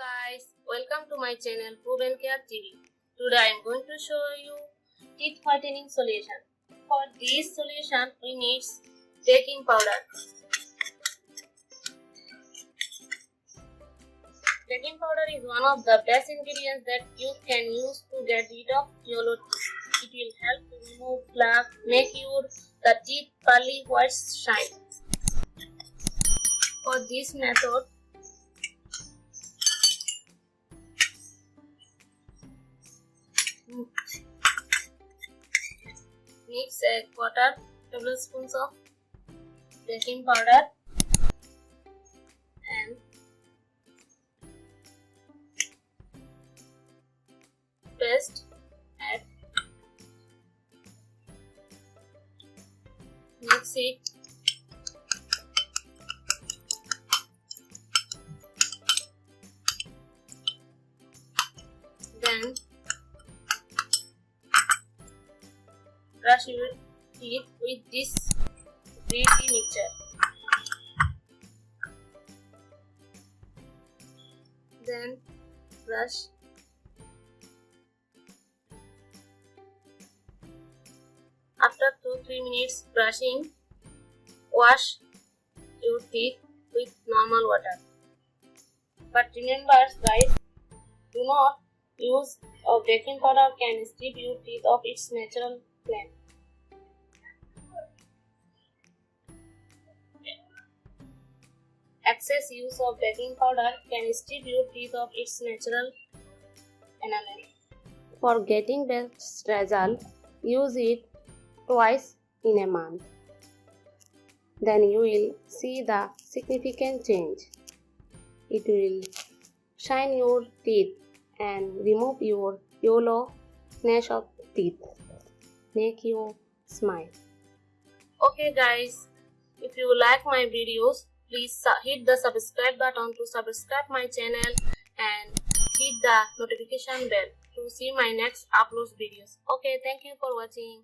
guys, welcome to my channel Proven Care TV. Today I am going to show you teeth whitening solution. For this solution we need baking powder. Baking powder is one of the best ingredients that you can use to get rid of yellow teeth. It will help to remove plaque, make the teeth pearly white shine. For this method, mix a quarter tablespoons of baking powder and paste. Add, mix it. Then brush your teeth with this gritty mixture. Then brush. After 2-3 minutes brushing, wash your teeth with normal water. But remember guys, do not use a baking powder can strip your teeth of its natural plaque. Excess use of baking powder can strip your teeth of its natural enamel. For getting best result, use it twice in a month. Then you will see the significant change. It will shine your teeth and remove your yellowness of teeth. Make you smile. Okay guys, if you like my videos, please hit the subscribe button to subscribe my channel and hit the notification bell to see my next upload videos. Okay, thank you for watching.